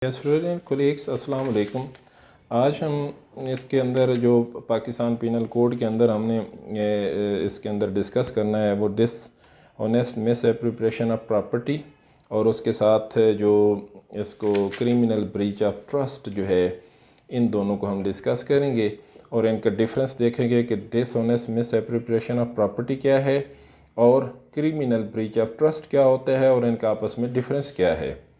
Student colleagues अस्सलाम वालेकुम। आज हम इसके अंदर जो पाकिस्तान पीनल कोड के अंदर हमने इसके अंदर डिस्कस करना है वो डिसऑनेस्ट मिसएप्रोप्रिएशन ऑफ प्रॉपर्टी और उसके साथ जो इसको क्रिमिनल ब्रीच ऑफ ट्रस्ट जो है, इन दोनों को हम डिस्कस करेंगे और इनका डिफरेंस देखेंगे कि डिसऑनेस्ट मिसएप्रोप्रिएशन ऑफ प्रॉपर्टी क्या है और क्रिमिनल ब्रीच ऑफ ट्रस्ट क्या होता है और इनका आपस में डिफरेंस क्या है।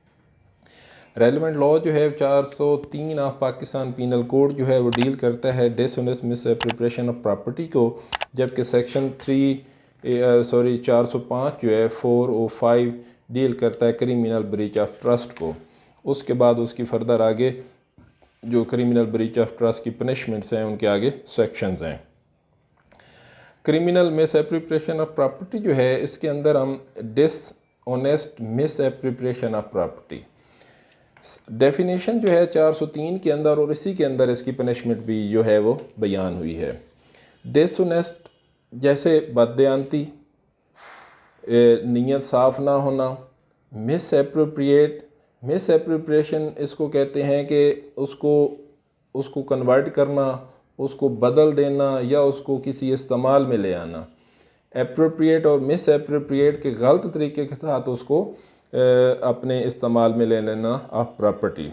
रेलिवेंट लॉ जो है 403 ऑफ पाकिस्तान पीनल कोड जो है वो डील करता है डिसऑनेस्ट मिसएप्रोप्रिएशन ऑफ प्रॉपर्टी को, जबकि सेक्शन 405 जो है 405 डील करता है क्रिमिनल ब्रीच ऑफ ट्रस्ट को। उसके बाद उसकी फर्दर आगे जो क्रिमिनल ब्रीच ऑफ ट्रस्ट की पनिशमेंट्स हैं उनके आगे सेक्शंस हैं। क्रिमिनल मिसएप्रोप्रिएशन ऑफ प्रॉपर्टी जो है इसके अंदर हम dishonest misappropriation of property definition जो है 403 के अंदर और इसी के अंदर इसकी पनिशमेंट भी जो है वो बयान हुई है। डिसऑनेस्ट जैसे बददयांती, नीयत साफ़ ना होना। मिसएप्रोप्रिएशन इसको कहते हैं कि उसको कन्वर्ट करना, उसको बदल देना या उसको किसी इस्तेमाल में ले आना। एप्रोप्रिएट और मिसएप्रोप्रिएट के गलत तरीके के साथ उसको अपने इस्तेमाल में ले लेना ऑफ प्रॉपर्टी।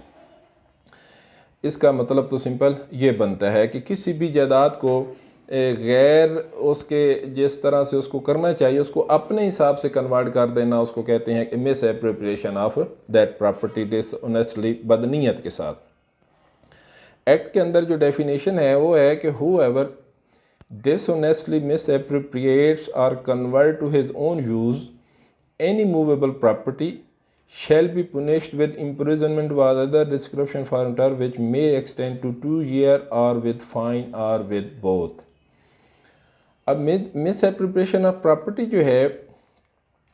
इसका मतलब तो सिंपल ये बनता है कि किसी भी जायदाद को गैर उसके जिस तरह से उसको करना चाहिए उसको अपने हिसाब से कन्वर्ट कर देना, उसको कहते हैं कि misappropriation of that property dishonestly, बदनीयत के साथ। एक्ट के अंदर जो डेफिनेशन है वो है कि whoever dishonestly misappropriates or convert to his own use any movable property shall be punished with imprisonment or other description for a term which may extend to 2 years or with fine or with both। अब misappropriation of property जो है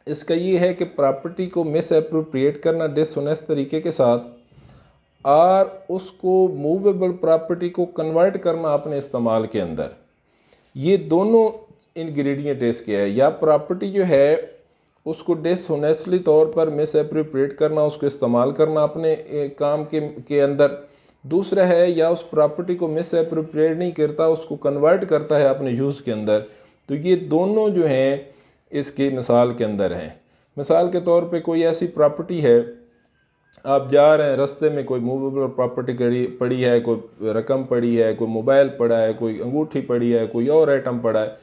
इसका ये है कि property को मिसएप्रोप्रिएट करना dishonest तरीके के साथ और उसको मूवेबल प्रॉपर्टी को कन्वर्ट करना अपने इस्तेमाल के अंदर। ये दोनों इंग्रेडिएंट इसके है, या प्रॉपर्टी जो है उसको डिसऑनेस्टली तौर पर मिसएप्रोप्रिएट करना, उसको इस्तेमाल करना अपने काम के अंदर। दूसरा है या उस प्रॉपर्टी को मिसएप्रोप्रिएट नहीं करता, उसको कन्वर्ट करता है अपने यूज़ के अंदर। तो ये दोनों जो हैं इसकी मिसाल के अंदर हैं। मिसाल के तौर पे कोई ऐसी प्रॉपर्टी है, आप जा रहे हैं रास्ते में, कोई मूवेबल प्रॉपर्टी पड़ी है, कोई रकम पड़ी है, कोई मोबाइल पड़ा है, कोई अंगूठी पड़ी है, कोई और आइटम पड़ा है,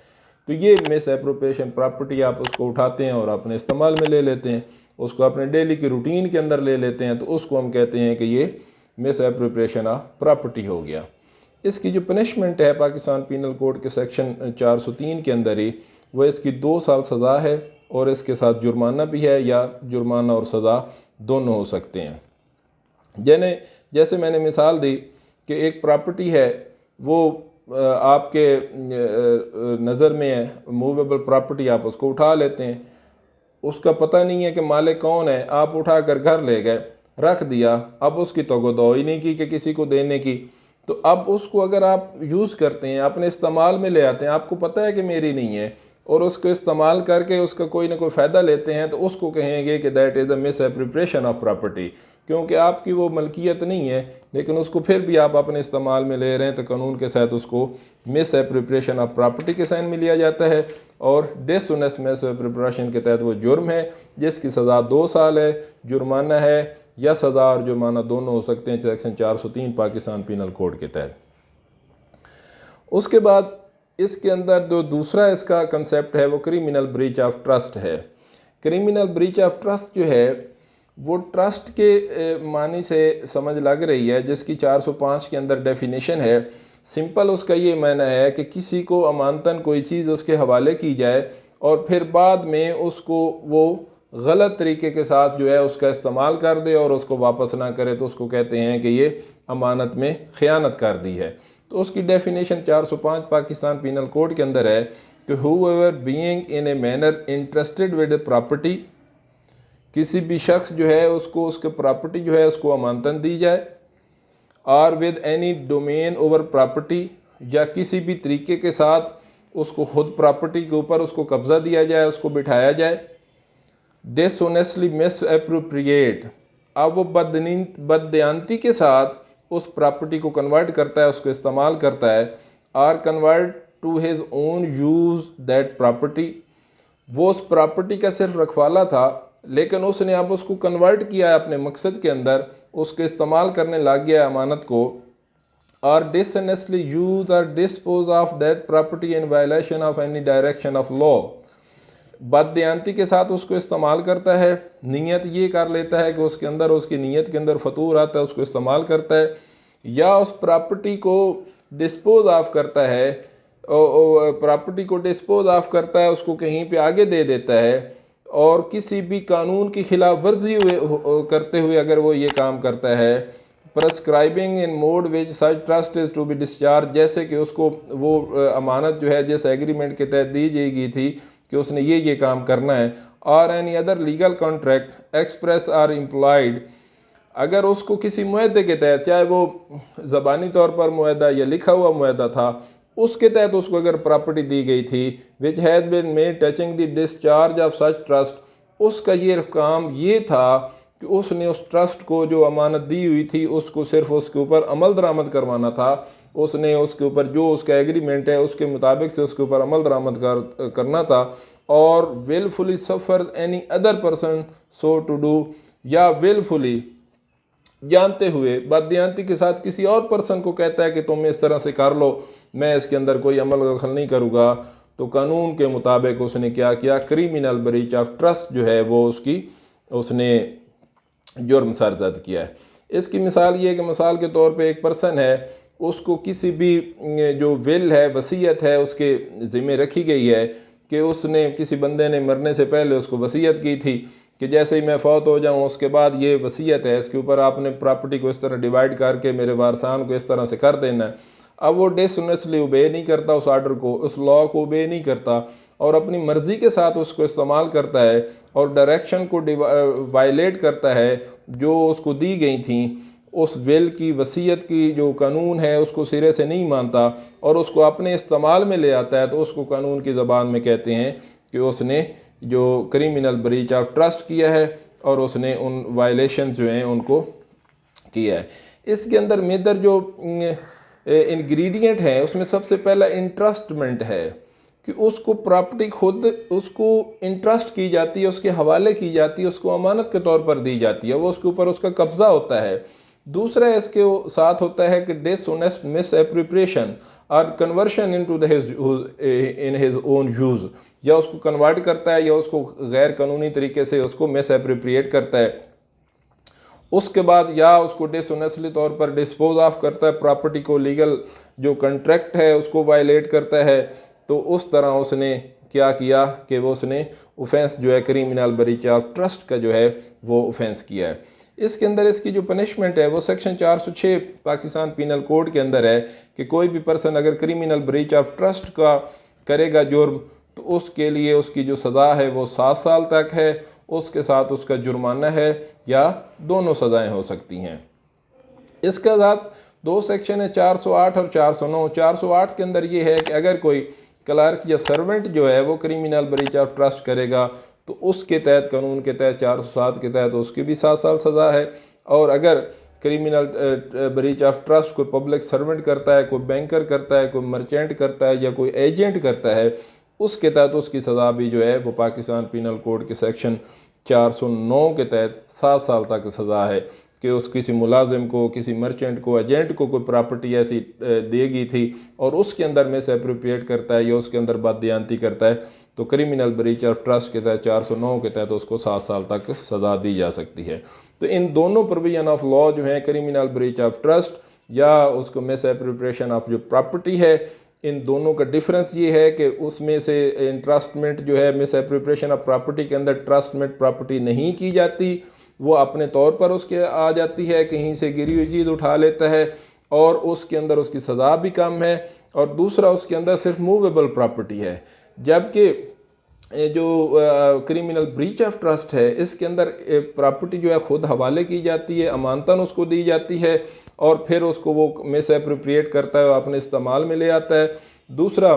तो ये मिसएप्रोप्रिएशन प्रॉपर्टी आप उसको उठाते हैं और अपने इस्तेमाल में ले लेते हैं, उसको अपने डेली की रूटीन के अंदर ले लेते हैं, तो उसको हम कहते हैं कि ये मिसएप्रोप्रिएशन ऑफ प्रॉपर्टी हो गया। इसकी जो पनिशमेंट है पाकिस्तान पीनल कोड के सेक्शन 403 के अंदर ही, वह इसकी 2 साल सज़ा है और इसके साथ जुर्माना भी है, या जुर्माना और सज़ा दोनों हो सकते हैं। जैसे मैंने मिसाल दी कि एक प्रॉपर्टी है वो आपके नज़र में है, मूवेबल प्रॉपर्टी, आप उसको उठा लेते हैं, उसका पता नहीं है कि मालिक कौन है, आप उठा कर घर ले गए, रख दिया, अब उसकी तोगोदो ही नहीं की कि किसी को देने की। तो अब उसको अगर आप यूज़ करते हैं, अपने इस्तेमाल में ले आते हैं, आपको पता है कि मेरी नहीं है, और उसको इस्तेमाल करके उसका कोई ना कोई फ़ायदा लेते हैं, तो उसको कहेंगे कि that is the misappropriation of property, क्योंकि आपकी वो मलकियत नहीं है लेकिन उसको फिर भी आप अपने इस्तेमाल में ले रहे हैं, तो कानून के साथ उसको मिसएप्रोप्रिएशन ऑफ प्रॉपर्टी के साइन में लिया जाता है। और डिसऑनेस्ट मिसएप्रोप्रिएशन के तहत वो जुर्म है जिसकी सज़ा 2 साल है, जुर्माना है, या सज़ा और जुर्माना दोनों हो सकते हैं सेक्शन 403 पाकिस्तान पीनल कोड के तहत। उसके बाद इसके अंदर जो दूसरा इसका कंसेप्ट है वो क्रिमिनल ब्रीच ऑफ ट्रस्ट है। क्रिमिनल ब्रीच ऑफ ट्रस्ट जो है वो ट्रस्ट के मानी से समझ लग रही है, जिसकी 405 के अंदर डेफिनेशन है। सिंपल उसका ये माना है कि किसी को अमानतन कोई चीज़ उसके हवाले की जाए और फिर बाद में उसको वो गलत तरीके के साथ जो है उसका इस्तेमाल कर दे और उसको वापस ना करे, तो उसको कहते हैं कि ये अमानत में ख़यानत कर दी है। तो उसकी डेफिनेशन 405 पाकिस्तान पीनल कोड के अंदर है कि whoever being in a manner interested with a property, किसी भी शख्स जो है उसको उसके प्रॉपर्टी जो है उसको अमानतन दी जाए, और with any domain over property, या किसी भी तरीके के साथ उसको खुद प्रॉपर्टी के ऊपर उसको कब्ज़ा दिया जाए, उसको बिठाया जाए। डिसऑनेस्टली मिसएप्रोप्रिएट अब वो बददयांती के साथ उस प्रॉपर्टी को कन्वर्ट करता है, उसको इस्तेमाल करता है, और convert to his own use that property. वो उस प्रॉपर्टी का सिर्फ रखवाला था, लेकिन उसने अब उसको कन्वर्ट किया है अपने मकसद के अंदर, उसके इस्तेमाल करने लग गया अमानत को, और dishonestly use or dispose of that property in violation of any direction of law. बददयांती के साथ उसको इस्तेमाल करता है, नीयत ये कर लेता है कि उसके अंदर, उसकी नीयत के अंदर फतूर आता है, उसको इस्तेमाल करता है, या उस प्रॉपर्टी को डिस्पोज ऑफ करता है, प्रॉपर्टी को डिस्पोज ऑफ करता है, उसको कहीं पे आगे दे देता है, और किसी भी कानून की खिलाफ वर्जी करते हुए अगर वो ये काम करता है, prescribing in mode which such trust is to be discharge, जैसे कि उसको वो अमानत जो है जिस एग्रीमेंट के तहत दी जाएगी थी कि उसने ये काम करना है, और any other legal contract express are employed, अगर उसको किसी मुआहदे के तहत, चाहे वो ज़बानी तौर पर मुआहदा या लिखा हुआ मुआहदा था, उसके तहत उसको अगर प्रॉपर्टी दी गई थी, which has been made touching the discharge of such trust, उसका ये काम ये था कि उसने उस ट्रस्ट को जो अमानत दी हुई थी उसको सिर्फ उसके ऊपर अमल दरामद करवाना था, उसने उसके ऊपर जो उसका एग्रीमेंट है उसके मुताबिक से उसके ऊपर अमल दरामद करना था, और wilfully suffer any other person so to do, या विलफुली जानते हुए बददयांती के साथ किसी और पर्सन को कहता है कि तुम इस तरह से कर लो, मैं इसके अंदर कोई अमल दखल नहीं करूँगा, तो कानून के मुताबिक उसने क्या किया, क्रिमिनल ब्रीच ऑफ ट्रस्ट जो है वो उसने जुर्म सरजद किया है। इसकी मिसाल ये है कि मिसाल के तौर पे एक पर्सन है, उसको किसी भी जो विल है, वसीयत है, उसके ज़िम्मे रखी गई है कि उसने, किसी बंदे ने मरने से पहले उसको वसीयत की थी कि जैसे ही मैं फौत हो जाऊं उसके बाद ये वसीयत है, इसके ऊपर आपने प्रॉपर्टी को इस तरह डिवाइड करके मेरे वारसान को इस तरह से कर देना है। अब वो डिसऑनेस्टली ओबे नहीं करता उस आर्डर को, उस लॉ को ओबे नहीं करता, और अपनी मर्ज़ी के साथ उसको इस्तेमाल करता है, और डायरेक्शन को वायलेट करता है जो उसको दी गई थी, उस विल की, वसीयत की जो कानून है उसको सिरे से नहीं मानता और उसको अपने इस्तेमाल में ले आता है, तो उसको कानून की ज़बान में कहते हैं कि उसने जो क्रिमिनल ब्रीच ऑफ ट्रस्ट किया है और उसने उन वायलेशन जो हैं उनको किया है। इसके अंदर मेजर जो इंग्रेडिएंट है उसमें सबसे पहला इंट्रस्टमेंट है कि उसको प्रॉपर्टी खुद उसको इंट्रस्ट की जाती है, उसके हवाले की जाती है, उसको अमानत के तौर पर दी जाती है, वो उसके ऊपर उसका कब्ज़ा होता है। दूसरा इसके साथ होता है कि डिसऑनेस्ट मिस एप्रोप्रिएशन और conversion in his own use, या उसको कन्वर्ट करता है या उसको गैर कानूनी तरीके से उसको मिस एप्रोप्रिएट करता है। उसके बाद या उसको डिसऑनेस्टली तौर पर डिस्पोज ऑफ करता है, प्रॉपर्टी को, लीगल जो कॉन्ट्रैक्ट है उसको वायलेट करता है। तो उस तरह उसने क्या किया कि वो उसने ऑफेंस जो है क्रिमिनल ब्रीच ऑफ ट्रस्ट का जो है वो ऑफेंस किया है। इसके अंदर इसकी जो पनिशमेंट है वो सेक्शन 406 पाकिस्तान पीनल कोड के अंदर है कि कोई भी पर्सन अगर क्रिमिनल ब्रीच ऑफ ट्रस्ट का करेगा जुर्म तो उसके लिए उसकी जो सज़ा है वो 7 साल तक है, उसके साथ उसका जुर्माना है या दोनों सज़ाएं हो सकती हैं। इसके साथ 2 सेक्शन है 408 और 409। 408 के अंदर ये है कि अगर कोई क्लर्क या सर्वेंट जो है वो क्रिमिनल ब्रीच ऑफ ट्रस्ट करेगा तो उसके तहत, कानून के तहत 407 के तहत उसकी भी 7 साल सज़ा है। और अगर क्रिमिनल ब्रीच ऑफ ट्रस्ट कोई पब्लिक सर्वेंट करता है, कोई बैंकर करता है, कोई मर्चेंट करता है या कोई एजेंट करता है, उसके तहत उसकी सज़ा भी जो है वो पाकिस्तान पीनल कोड के सेक्शन 409 के तहत 7 साल तक सज़ा है कि उस किसी मुलाजिम को, किसी मर्चेंट को, एजेंट को कोई प्रॉपर्टी ऐसी देगी थी और उसके अंदर में से अप्रोप्रिएट करता है या उसके अंदर बददयांती करता है तो क्रिमिनल ब्रीच ऑफ ट्रस्ट के तहत 409 के तहत उसको 7 साल तक सज़ा दी जा सकती है। तो इन दोनों प्रोविजन ऑफ लॉ जो है, क्रिमिनल ब्रीच ऑफ ट्रस्ट या उसको मिस एप्रोप्रिएशन ऑफ जो प्रॉपर्टी है, इन दोनों का डिफरेंस ये है कि उसमें से इंट्रस्टमेंट जो है, मिस एप्रोप्रिएशन ऑफ प्रॉपर्टी के अंदर ट्रस्टमेंट प्रॉपर्टी नहीं की जाती, वो अपने तौर पर उसके आ जाती है, कहीं से गिरी हुई चीज़ उठा लेता है और उसके अंदर उसकी सज़ा भी कम है। और दूसरा उसके अंदर सिर्फ मूवेबल प्रॉपर्टी है, जबकि जो क्रिमिनल ब्रीच ऑफ ट्रस्ट है इसके अंदर प्रॉपर्टी जो है ख़ुद हवाले की जाती है, अमानतन उसको दी जाती है और फिर उसको वो मिस एप्रोप्रिएट करता है, अपने इस्तेमाल में ले आता है। दूसरा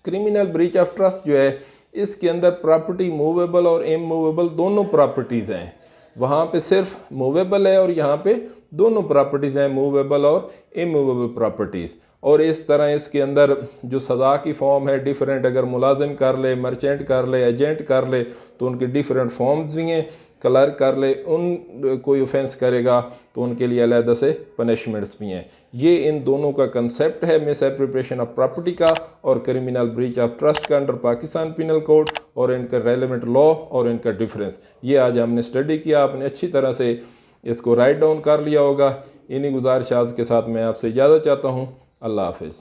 क्रिमिनल ब्रीच ऑफ ट्रस्ट जो है इसके अंदर प्रॉपर्टी मूवेबल और इमूवेबल दोनों प्रॉपर्टीज़ हैं। वहाँ पे सिर्फ मूवेबल है और यहाँ पे दोनों प्रॉपर्टीज़ हैं, मूवेबल और इमूवेबल प्रॉपर्टीज़। और इस तरह इसके अंदर जो सज़ा की फॉर्म है डिफरेंट, अगर मुलाजिम कर ले, मर्चेंट कर ले, एजेंट कर ले तो उनके डिफरेंट फॉर्म्स भी हैं। क्लर्क कर ले, उन कोई ऑफेंस करेगा तो उनके लिए अलहदा से पनिशमेंट्स भी हैं। ये इन दोनों का कंसेप्ट है मिस एप्रोप्रिएशन ऑफ प्रॉपर्टी का और क्रिमिनल ब्रीच ऑफ ट्रस्ट का अंडर पाकिस्तान पिनल कोड और इनका रेलेवेंट लॉ और इनका डिफरेंस। ये आज हमने स्टडी किया, आपने अच्छी तरह से इसको राइट डाउन कर लिया होगा। इन्हीं गुजारिशात के साथ मैं आपसे इजाज़त चाहता हूँ। अल्लाह हाफिज़।